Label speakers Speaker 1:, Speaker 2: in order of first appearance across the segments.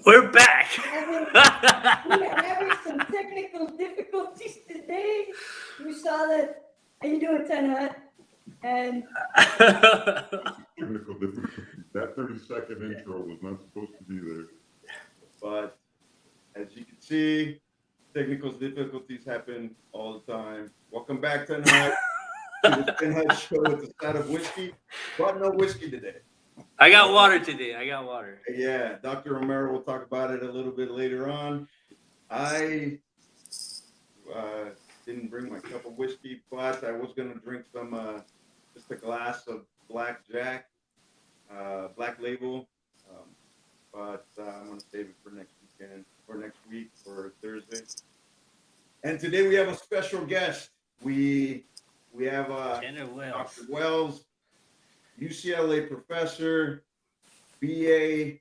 Speaker 1: We're back.
Speaker 2: We are having some technical difficulties today. You saw that. How you doing, Kenneth? And
Speaker 3: Technical difficulties. That 30-second intro was not supposed to be there.
Speaker 4: But as you can see, technical difficulties happen all the time. Welcome back tonight to the Kenneth Show with the side of whiskey, but no whiskey today.
Speaker 1: I got water today. I got water.
Speaker 4: Yeah, Dr. Romero will talk about it a little bit later on. I didn't bring my cup of whiskey, but I was going to drink some, just a glass of Black Jack, Black Label. But I'm going to save it for next weekend or next week for Thursday. And today we have a special guest. We have Dr. Wells, UCLA professor, BA,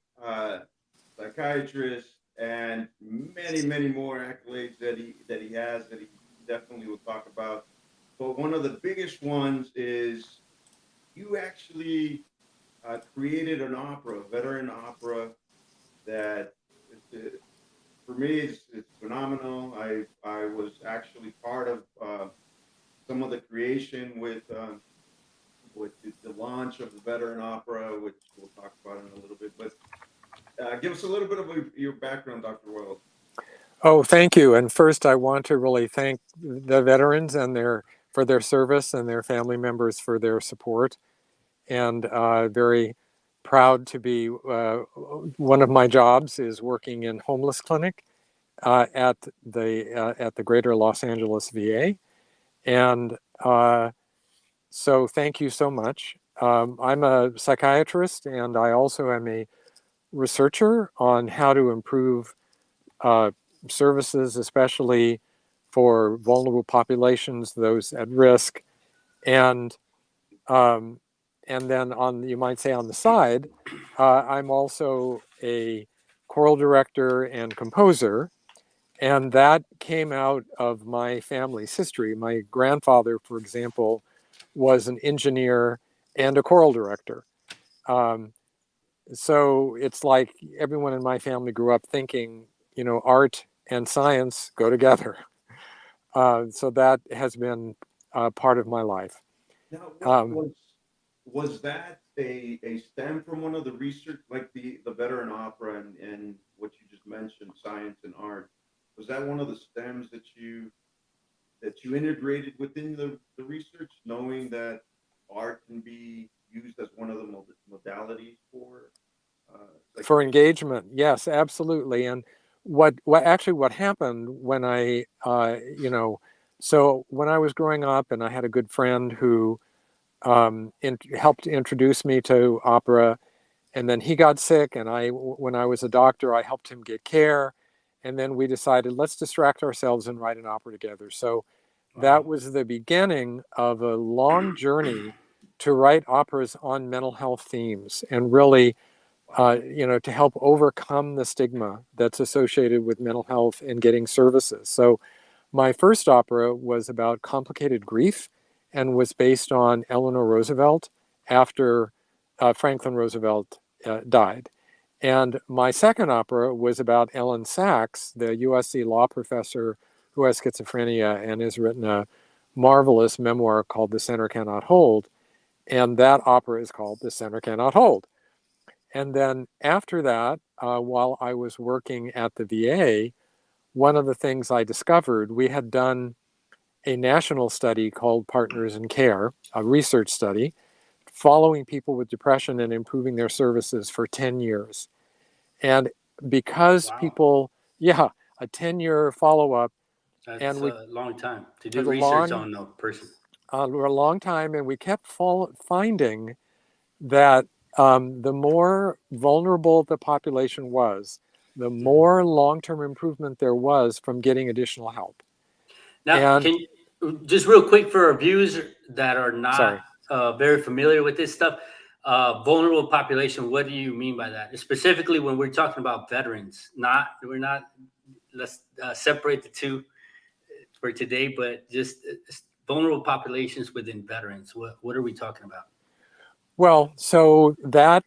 Speaker 4: psychiatrist, and many more accolades that he has that he definitely will talk about. But one of the biggest ones is you actually created an opera, a veteran opera that for me it's phenomenal. I was actually part of some of the creation with the launch of the veteran opera, which we'll talk about in a little bit. But give us a little bit of your background, Dr. Wells.
Speaker 5: Oh, thank you. And first, I want to really thank the veterans and for their service and their family members for their support. And very proud to be, one of my jobs is working in homeless clinic at the Greater Los Angeles VA. And so thank you so much. I'm a psychiatrist, and I also am a researcher on how to improve services, especially for vulnerable populations, those at risk. And then you might say on the side, I'm also a choral director and composer. And that came out of my family's history. My grandfather, for example, was an engineer and a choral director. So it's like everyone in my family grew up thinking, art and science go together. So that has been part of my life.
Speaker 4: Now, was that a stem from one of the research, like the veteran opera and what you just mentioned, science and art? Was that one of the stems that you integrated within the research, knowing that art can be used as one of the modalities
Speaker 5: for engagement? Yes, absolutely. And what happened when I, so when I was growing up, and I had a good friend who helped introduce me to opera, and then he got sick, and when I was a doctor, I helped him get care. And then we decided, let's distract ourselves and write an opera together. So that was the beginning of a long journey to write operas on mental health themes, and really, to help overcome the stigma that's associated with mental health and getting services. So my first opera was about complicated grief and was based on Eleanor Roosevelt after Franklin Roosevelt died. And my second opera was about Ellen Sachs, the USC law professor who has schizophrenia and has written a marvelous memoir called The Center Cannot Hold. And that opera is called The Center Cannot Hold. And then after that, while I was working at the VA, one of the things I discovered, we had done a national study called Partners in Care, a research study, following people with depression and improving their services for 10 years. And because people, a 10-year follow-up.
Speaker 1: That's a long time to do research on a person.
Speaker 5: A long time, and we kept finding that the more vulnerable the population was, the more long-term improvement there was from getting additional help.
Speaker 1: Now, can you, just real quick for our viewers that are not very familiar with this stuff, vulnerable population, what do you mean by that? Specifically when we're talking about veterans, let's separate the two for today, but just vulnerable populations within veterans. What are we talking about?
Speaker 5: Well, so that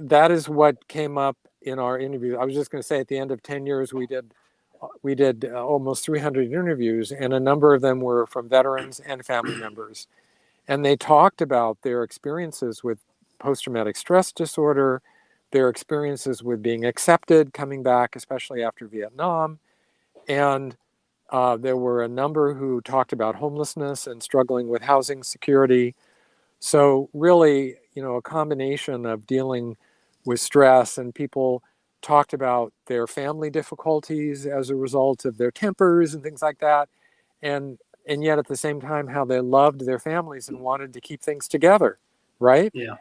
Speaker 5: is what came up in our interview. I was just going to say, at the end of 10 years, we did almost 300 interviews, and a number of them were from veterans and family members. And they talked about their experiences with post-traumatic stress disorder, their experiences with being accepted, coming back, especially after Vietnam. And there were a number who talked about homelessness and struggling with housing security. So really, a combination of dealing with stress, and people talked about their family difficulties as a result of their tempers and things like that. And yet at the same time, how they loved their families and wanted to keep things together, right?
Speaker 1: Yeah.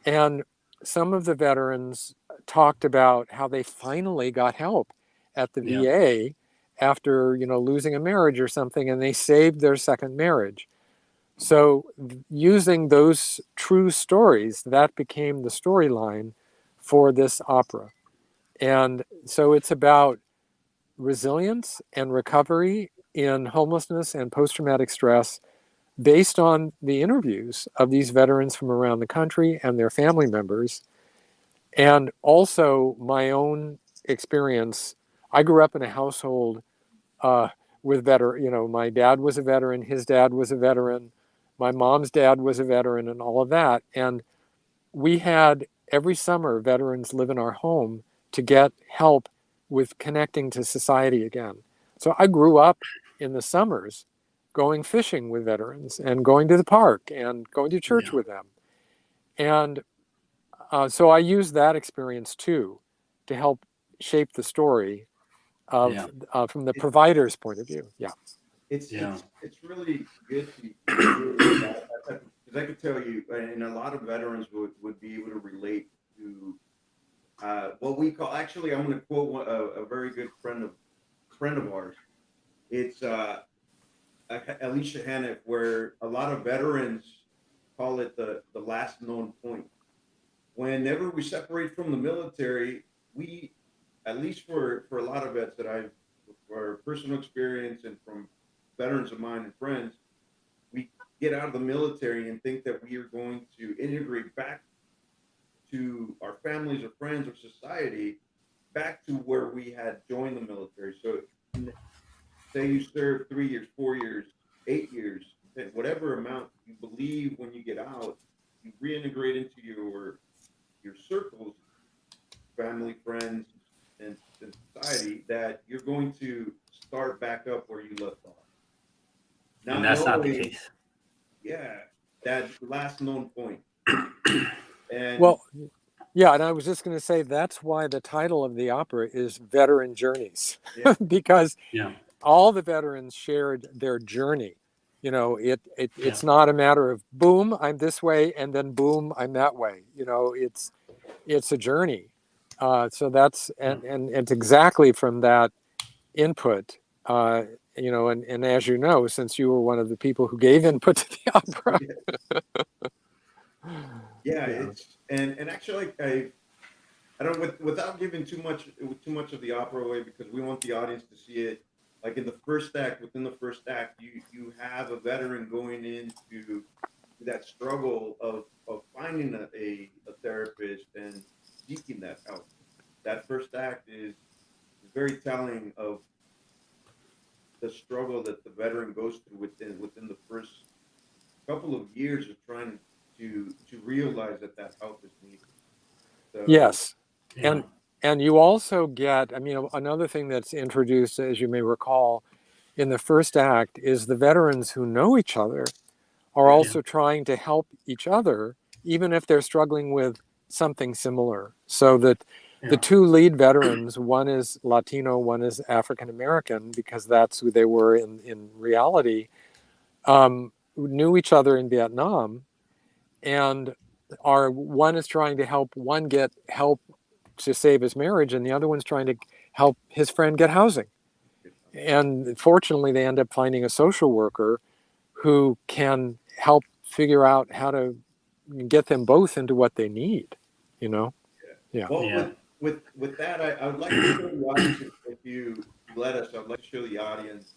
Speaker 5: And some of the veterans talked about how they finally got help at the
Speaker 1: Yeah.
Speaker 5: VA after, losing a marriage or something, and they saved their second marriage. So using those true stories, that became the storyline for this opera. And so it's about resilience and recovery in homelessness and post-traumatic stress based on the interviews of these veterans from around the country and their family members. And also my own experience. I grew up in a household with my dad was a veteran, his dad was a veteran, my mom's dad was a veteran, and all of that. And we had every summer veterans live in our home to get help with connecting to society again. So I grew up in the summers going fishing with veterans and going to the park and going to church with them. And so I use that experience too to help shape the story of from the provider's point of view. Yeah.
Speaker 4: It's really good to hear that because I could tell you, and a lot of veterans would be able to relate to what we call. Actually, I'm going to quote a very good friend of ours. It's Alicia Hannett, where a lot of veterans call it the last known point. Whenever we separate from the military, we, at least for a lot of vets that for personal experience and from veterans of mine and friends, we get out of the military and think that we are going to integrate back to our families or friends or society, back to where we had joined the military. So say you serve 3 years, 4 years, 8 years, whatever amount you believe when you get out, you reintegrate into your circles, family, friends, and society, that you're going to start back up where you left off.
Speaker 1: And that's not the case.
Speaker 4: Yeah, that last known point. And
Speaker 5: well, yeah, and I was just going to say that's why the title of the opera is Veteran Journeys, because all the veterans shared their journey. It's not a matter of boom, I'm this way, and then boom, I'm that way. It's a journey. So that's and it's exactly from that input. And as you know, since you were one of the people who gave input to the opera.
Speaker 4: It's and actually I don't without giving too much of the opera away, because we want the audience to see it. Like in the first act, within the first act, you have a veteran going into that struggle of finding a therapist and seeking that help. That first act is very telling of the struggle that the veteran goes through within the first couple of years of trying to realize that help is needed. So,
Speaker 5: yes, and you also get, another thing that's introduced, as you may recall, in the first act is the veterans who know each other are also trying to help each other, even if they're struggling with something similar. So that the two lead veterans, one is Latino, one is African American, because that's who they were in reality, knew each other in Vietnam, and one is trying to help one get help to save his marriage, and the other one's trying to help his friend get housing. And fortunately, they end up finding a social worker who can help figure out how to get them both into what they need.
Speaker 4: Well, with that, I would like to show the audience, if you let us, I'd like to show the audience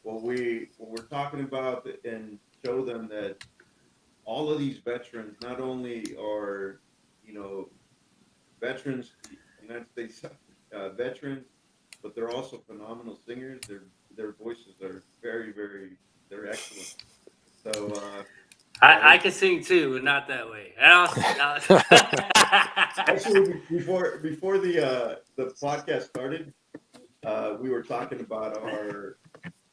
Speaker 4: what we're talking about, and show them that all of these veterans not only are, veterans, United States veterans, but they're also phenomenal singers. Their voices are they're excellent. So
Speaker 1: I can sing too, but not that way.
Speaker 4: actually, before the podcast started, we were talking about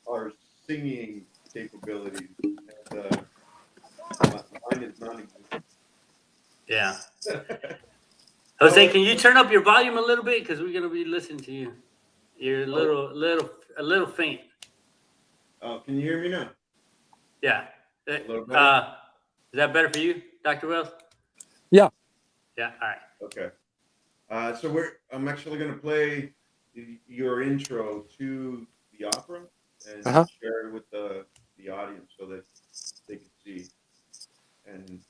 Speaker 4: our singing capabilities, and mine is non-existent.
Speaker 1: Yeah. Jose, can you turn up your volume a little bit? Because we're gonna be listening to you. You're a little faint.
Speaker 4: Oh, can you hear me now?
Speaker 1: Yeah.
Speaker 4: A little better?
Speaker 1: Is that better for you, Dr. Wells?
Speaker 5: Yeah.
Speaker 1: Yeah. All right.
Speaker 4: Okay. So I'm actually going to play your intro to the opera and share it with the audience so that they can see and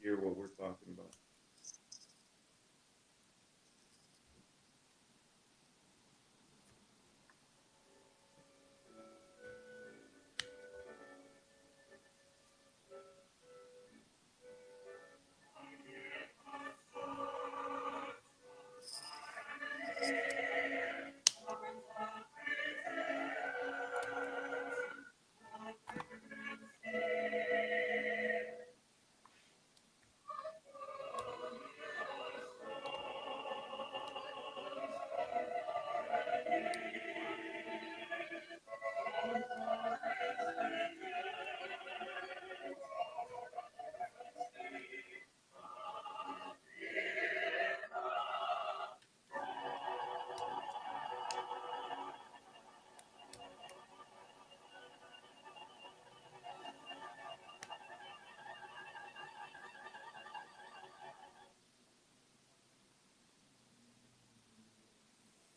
Speaker 4: hear what we're talking about.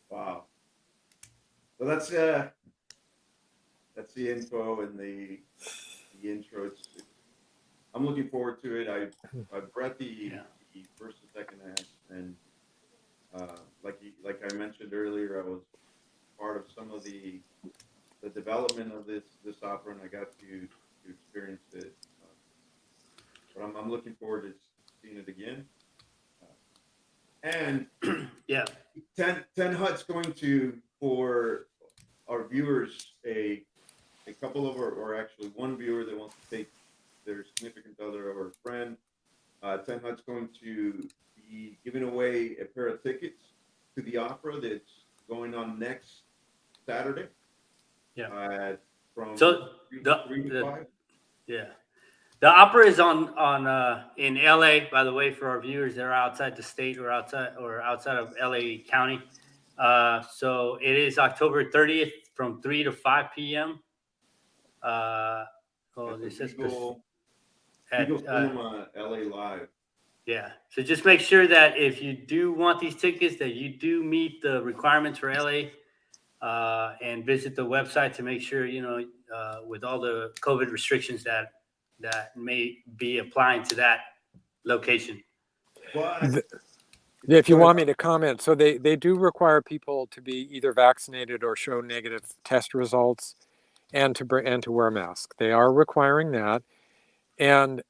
Speaker 4: Wow. So that's the info and the intro. I'm looking forward to it. I've read the first and second act, and like I mentioned earlier, I was part of some of the development of this opera, and I got to experience it. But I'm looking forward to seeing it again. And
Speaker 1: Yeah.
Speaker 4: 10 Hut's going to, for our viewers, a couple of, or actually one viewer that wants to take their significant other or friend, 10 Hut's going to be giving away a pair of tickets to the opera that's going on next Saturday.
Speaker 1: Yeah.
Speaker 4: From
Speaker 1: So
Speaker 4: 3 to 5.
Speaker 1: Yeah. The opera is on in LA, by the way, for our viewers that are outside the state or outside of LA County. So it is October 30th from 3 to 5 p.m. This is
Speaker 4: Eagle
Speaker 1: at
Speaker 4: Cinema LA Live.
Speaker 1: Yeah. So just make sure that if you do want these tickets, that you do meet the requirements for LA, and visit the website to make sure, with all the COVID restrictions that may be applying to that location.
Speaker 4: But
Speaker 5: if you want me to comment, so they do require people to be either vaccinated or show negative test results, and to wear a mask. They are requiring that, and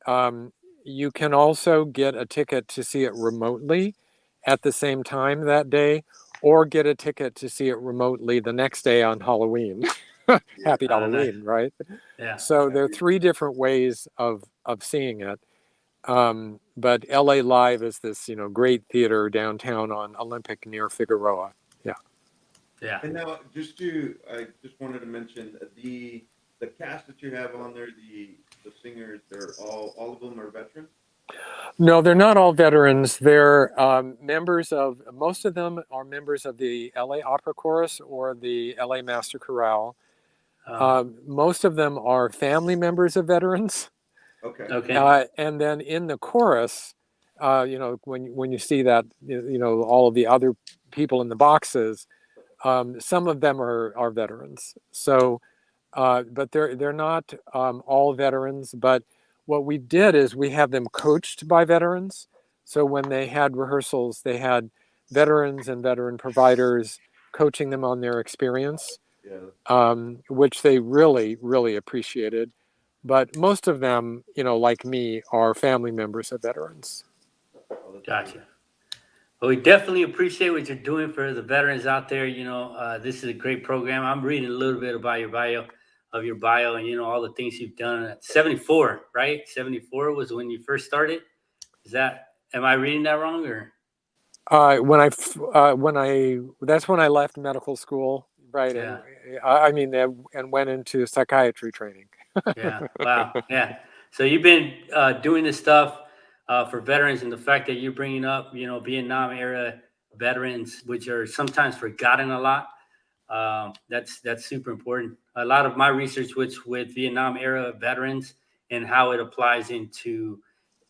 Speaker 5: you can also get a ticket to see it remotely at the same time that day, or get a ticket to see it remotely the next day on Halloween. Happy Halloween, right?
Speaker 1: Yeah.
Speaker 5: So there are 3 different ways of seeing it. But LA Live is this, great theater downtown on Olympic near Figueroa. Yeah.
Speaker 1: Yeah.
Speaker 4: And now, I just wanted to mention the cast that you have on there, the singers, they're all of them are veterans?
Speaker 5: No, they're not all veterans. They're most of them are members of the LA Opera Chorus or the LA Master Chorale. Most of them are family members of veterans.
Speaker 4: Okay.
Speaker 5: And then in the chorus, when you see that, all of the other people in the boxes, some of them are veterans. So, but they're not all veterans. But what we did is we have them coached by veterans. So when they had rehearsals, they had veterans and veteran providers coaching them on their experience, which they really, really appreciated. But most of them, like me, are family members of veterans.
Speaker 1: Gotcha. Well, we definitely appreciate what you're doing for the veterans out there. This is a great program. I'm reading a little bit about your bio, and all the things you've done. At 74, right? 74 was when you first started. Am I reading that wrong or?
Speaker 5: That's when I left medical school, right?
Speaker 1: Yeah.
Speaker 5: And went into psychiatry training.
Speaker 1: Yeah. Wow. Yeah. So you've been doing this stuff for veterans, and the fact that you're bringing up, Vietnam era veterans, which are sometimes forgotten a lot. That's super important. A lot of my research was with Vietnam era veterans and how it applies into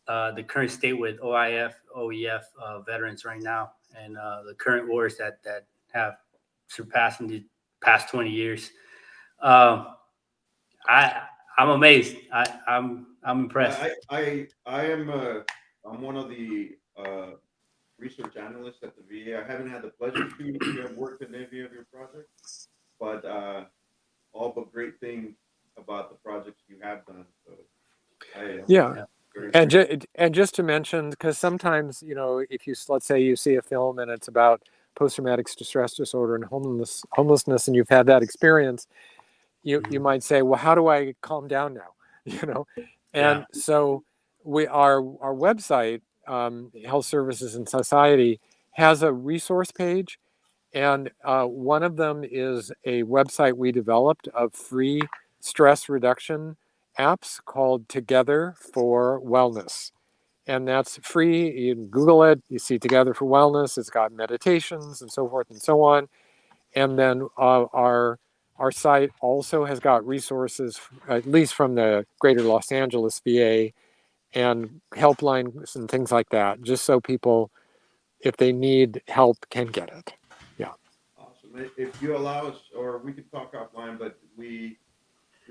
Speaker 1: the current state with OIF, OEF veterans right now, and the current wars that have surpassed in the past 20 years. I'm amazed. I'm impressed.
Speaker 4: I'm one of the research analysts at the VA. I haven't had the pleasure to have worked in any of your projects, but all but great things about the projects you have done. So
Speaker 5: Yeah. And just to mention, because sometimes, if let's say you see a film and it's about post-traumatic stress disorder and homelessness, and you've had that experience, you might say, well, how do I calm down now? And so our website, Health Services and Society, has a resource page, and one of them is a website we developed of free stress reduction apps called Together for Wellness. And that's free. You can Google it. You see Together for Wellness. It's got meditations and so forth and so on. And then our site also has got resources, at least from the Greater Los Angeles VA, and helplines and things like that, just so people, if they need help, can get it. Yeah.
Speaker 4: Awesome. If you allow us, or we could talk offline, but we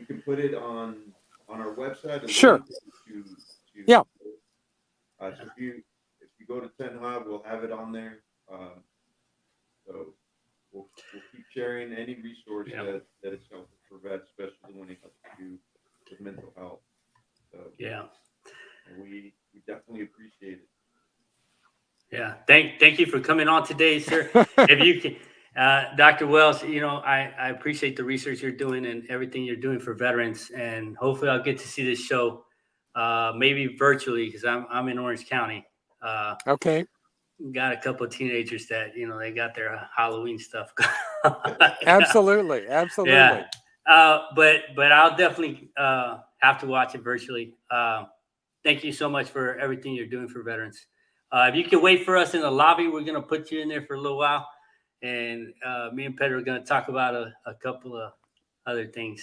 Speaker 4: can put it on our website.
Speaker 5: Sure. Yeah.
Speaker 4: So if you go to 10 Hub, we'll have it on there. So we'll keep sharing any resource that is helpful for vets, especially when it comes to with mental health. So and we definitely appreciate it.
Speaker 1: Yeah. Thank you for coming on today, sir. If you can, Dr. Wells, I appreciate the research you're doing and everything you're doing for veterans, and hopefully I'll get to see this show, maybe virtually, because I'm in Orange County.
Speaker 5: Okay.
Speaker 1: Got a couple of teenagers that they got their Halloween stuff.
Speaker 5: Absolutely.
Speaker 1: Yeah. But I'll definitely have to watch it virtually. Thank you so much for everything you're doing for veterans. If you can wait for us in the lobby, we're going to put you in there for a little while. And me and Pedro are going to talk about a couple of other things.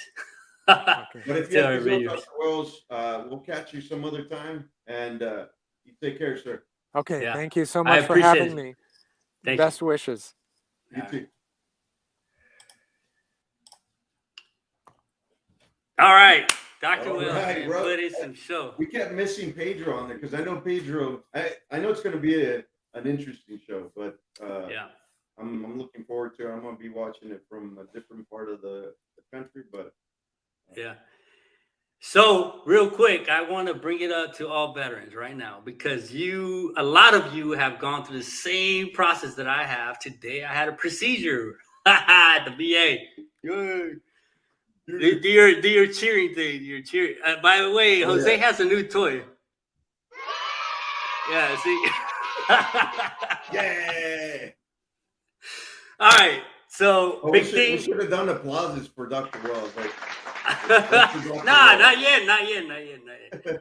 Speaker 4: Okay. But if you have to go, Dr. Wells, we'll catch you some other time. And you take care, sir.
Speaker 5: Okay. Yeah. Thank you so much for having me. Best wishes.
Speaker 4: You too.
Speaker 1: All right. Dr. Will, put in some show.
Speaker 4: We kept missing Pedro on there because I know Pedro. I know it's going to be an interesting show, but I'm looking forward to it. I'm going to be watching it from a different part of the country, but
Speaker 1: So real quick, I want to bring it up to all veterans right now because a lot of you have gone through the same process that I have. Today, I had a procedure at the VA. Yay. Do your cheering thing. Your cheering. By the way, Jose has a new toy. Yeah, see?
Speaker 4: Yeah.
Speaker 1: All right. So
Speaker 4: we should have done applauses for Dr. Wells.
Speaker 1: Nah, not yet.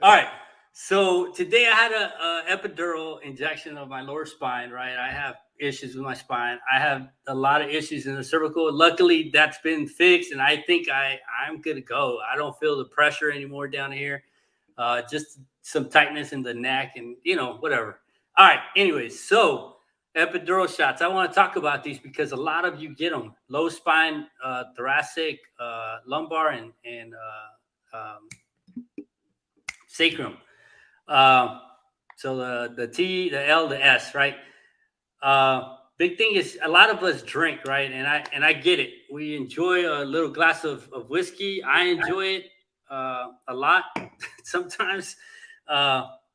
Speaker 1: All right. So today I had a epidural injection of my lower spine, right? I have issues with my spine. I have a lot of issues in the cervical. Luckily, that's been fixed, and I think I'm good to go. I don't feel the pressure anymore down here. Just some tightness in the neck and, whatever. All right. Anyways, so epidural shots. I want to talk about these because a lot of you get them. Low spine, thoracic, lumbar, and sacrum. So the T, the L, the S, right? Big thing is a lot of us drink, right? And I get it. We enjoy a little glass of whiskey. I enjoy it a lot sometimes.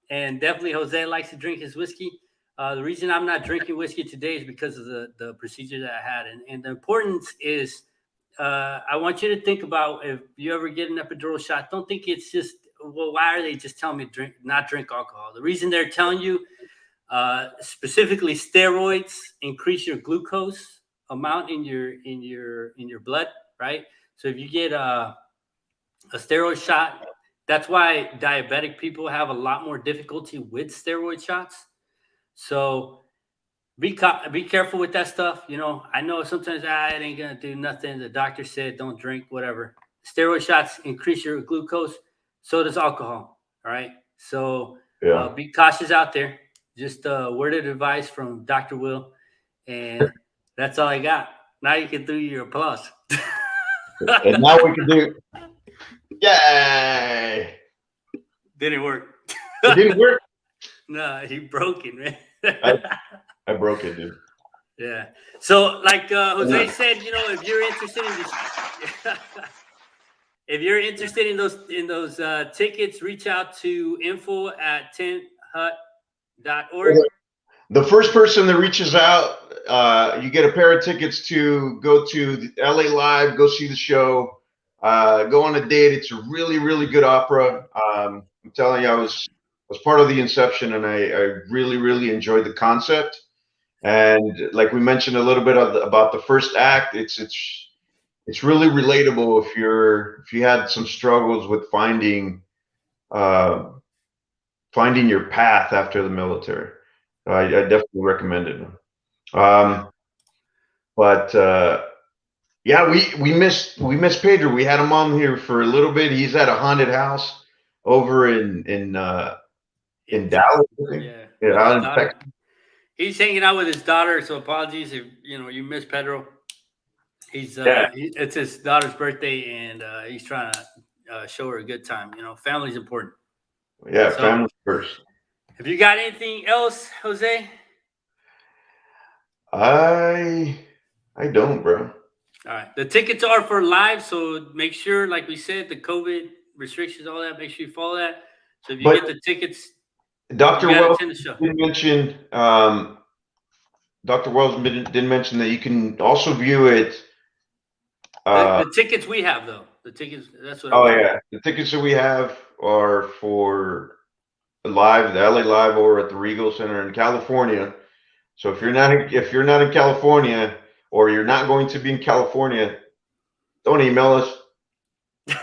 Speaker 1: And definitely Jose likes to drink his whiskey. The reason I'm not drinking whiskey today is because of the procedure that I had. And the importance is, I want you to think about if you ever get an epidural shot, don't think it's just, well, why are they just telling me not drink alcohol? The reason they're telling you, specifically steroids increase your glucose amount in your blood, right? So if you get a steroid shot, that's why diabetic people have a lot more difficulty with steroid shots. So be careful with that stuff. You know, I know sometimes it ain't gonna do nothing. The doctor said don't drink, whatever. Steroid shots increase your glucose. So does alcohol. All right. So be cautious out there. Just worded advice from Dr. Will, and that's all I got. Now you can do your applause.
Speaker 6: And now we can do, yay!
Speaker 1: Didn't work.
Speaker 6: It didn't work.
Speaker 1: No, he broke it, man.
Speaker 6: I broke it, dude.
Speaker 1: Yeah. So, like Jose said, you know, if you're interested in this, if you're interested in those tickets, reach out to info@tenthut.org.
Speaker 6: The first person that reaches out, you get a pair of tickets to go to the LA Live, go see the show, go on a date. It's a really, really good opera. I'm telling you, I was part of the inception, and I really, really enjoyed the concept. And like we mentioned a little bit about the first act, it's really relatable if you had some struggles with finding your path after the military. I definitely recommend it. But yeah, we missed Pedro. We had him on here for a little bit. He's at a haunted house over in Dallas.
Speaker 1: Yeah,
Speaker 6: out in Texas.
Speaker 1: He's hanging out with his daughter. So apologies if you missed Pedro. He's it's his daughter's birthday, and he's trying to show her a good time. You know, family's important.
Speaker 6: Yeah, so, family first.
Speaker 1: Have you got anything else, Jose?
Speaker 6: I don't, bro.
Speaker 1: All right. The tickets are for live, so make sure, like we said, the COVID restrictions, all that, make sure you follow that. So if you get the tickets,
Speaker 6: Dr. Wells did mention, Dr. Wells did mention that you can also view it.
Speaker 1: The tickets we have, though. The tickets, that's what.
Speaker 6: The tickets that we have are for live, the LA Live, or at the Regal Center in California. So if you're not in California, or you're not going to be in California, don't email us.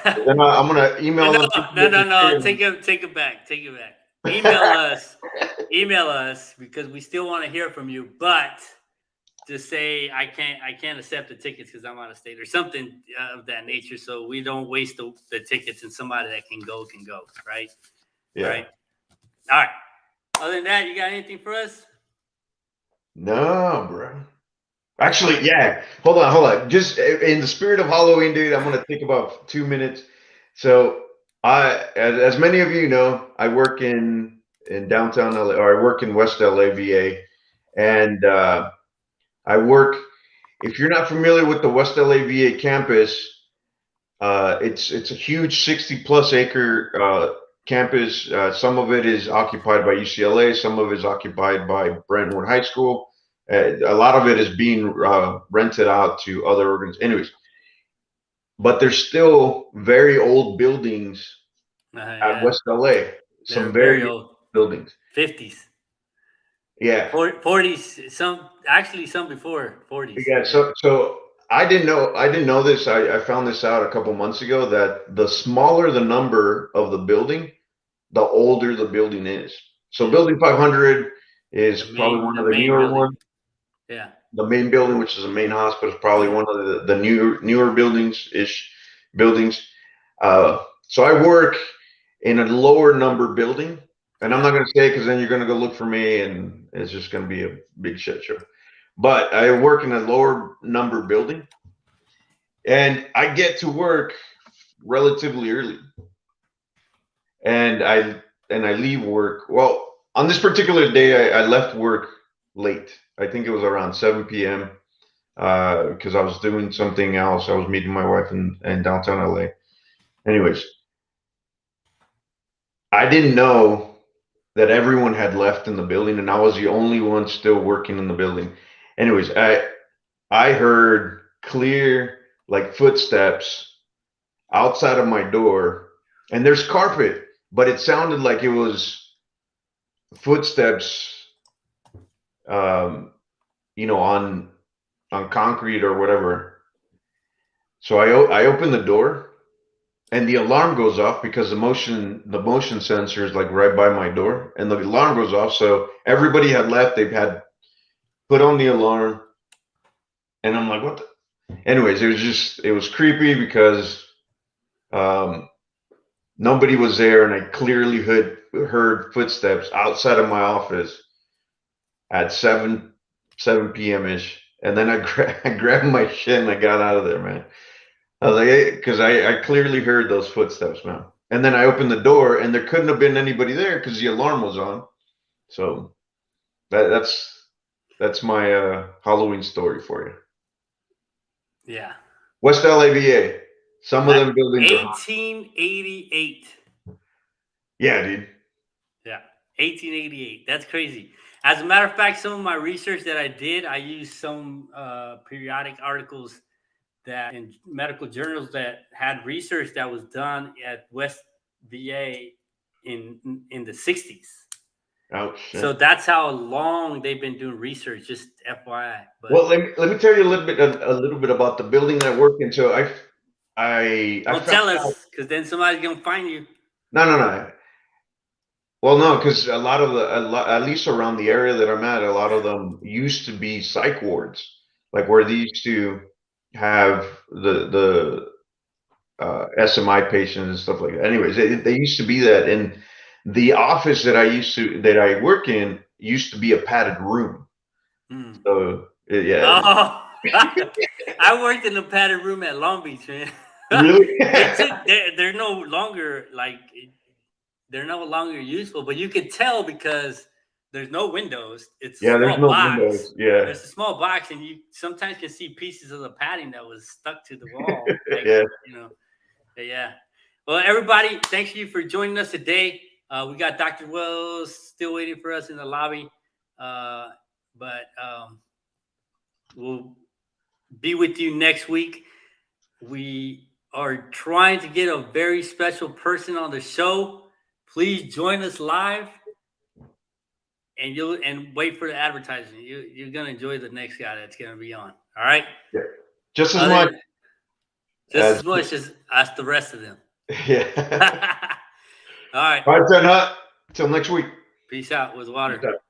Speaker 6: Then I'm gonna email them.
Speaker 1: No. Take it back. Email us because we still want to hear from you. But just say I can't accept the tickets because I'm out of state or something of that nature. So we don't waste the tickets, and somebody that can go, right?
Speaker 6: Yeah.
Speaker 1: Right. All right. Other than that, you got anything for us?
Speaker 6: No, bro. Actually, yeah. Hold on. Just in the spirit of Halloween, dude, I'm gonna take about 2 minutes. So, as many of you know, I work in downtown LA, or I work in West LA, VA, and I work. If you're not familiar with the West LA VA campus, it's a huge 60+ acre campus. Some of it is occupied by UCLA. Some of it is occupied by Brentwood High School. A lot of it is being rented out to other organizations. Anyways, but there's still very old buildings at West LA. Some very old buildings.
Speaker 1: 50s.
Speaker 6: Yeah.
Speaker 1: 40s. Some before 40s.
Speaker 6: Yeah. So I didn't know this. I found this out a couple months ago, that the smaller the number of the building, the older the building is. So building 500 is probably one of the newer ones.
Speaker 1: Yeah.
Speaker 6: The main building, which is the main hospital, is probably one of the newer buildings. So I work in a lower number building, and I'm not going to say it because then you're going to go look for me, and it's just going to be a big shit show. But I work in a lower number building, and I get to work relatively early, and I leave work. Well, on this particular day, I left work late. I think it was around 7 p.m. Because I was doing something else. I was meeting my wife in downtown LA. Anyways, I didn't know that everyone had left in the building, and I was the only one still working in the building. Anyways, I heard clear like footsteps outside of my door, and there's carpet, but it sounded like it was footsteps, you know, on concrete or whatever. So I open the door, and the alarm goes off because the motion sensor is like right by my door, and the alarm goes off. So everybody had left. They've had put on the alarm, and I'm like, what the? Anyways, it was creepy because nobody was there, and I clearly heard footsteps outside of my office at 7 p.m. ish, and then I grabbed my shit and I got out of there, man. I was like, because I clearly heard those footsteps, man. And then I opened the door, and there couldn't have been anybody there because the alarm was on. So that's my Halloween story for you.
Speaker 1: Yeah.
Speaker 6: West LA VA. Some of them buildings are
Speaker 1: 1888.
Speaker 6: Yeah, dude.
Speaker 1: Yeah, 1888. That's crazy. As a matter of fact, some of my research that I did, I used some periodic articles that in medical journals that had research that was done at West VA in the 60s.
Speaker 6: Oh shit.
Speaker 1: So that's how long they've been doing research. Just FYI. But,
Speaker 6: well, let me tell you a little bit about the building I work in. So I
Speaker 1: don't tell us, because then somebody's gonna find you.
Speaker 6: No. Well, no, because a lot of at least around the area that I'm at, a lot of them used to be psych wards, like where they used to have the SMI patients and stuff like that. Anyways, they used to be that, and the office that I work in used to be a padded room. So yeah.
Speaker 1: Oh, I worked in a padded room at Long Beach, man.
Speaker 6: Really?
Speaker 1: They're no longer they're no longer useful, but you could tell because there's no windows. It's a
Speaker 6: there's
Speaker 1: small
Speaker 6: no
Speaker 1: box.
Speaker 6: windows. Yeah.
Speaker 1: There's a small box, and you sometimes can see pieces of the padding that was stuck to the wall. Like,
Speaker 6: Yeah.
Speaker 1: you know. Yeah. Well, everybody, thank you for joining us today. We got Dr. Wells still waiting for us in the lobby, but we'll be with you next week. We are trying to get a very special person on the show. Please join us live, and wait for the advertising. You're gonna enjoy the next guy that's gonna be on. All right.
Speaker 6: Yeah. Just as much.
Speaker 1: Just as much as the rest of them.
Speaker 6: Yeah.
Speaker 1: All right.
Speaker 6: All right, then, Hut. Till next week.
Speaker 1: Peace out with water.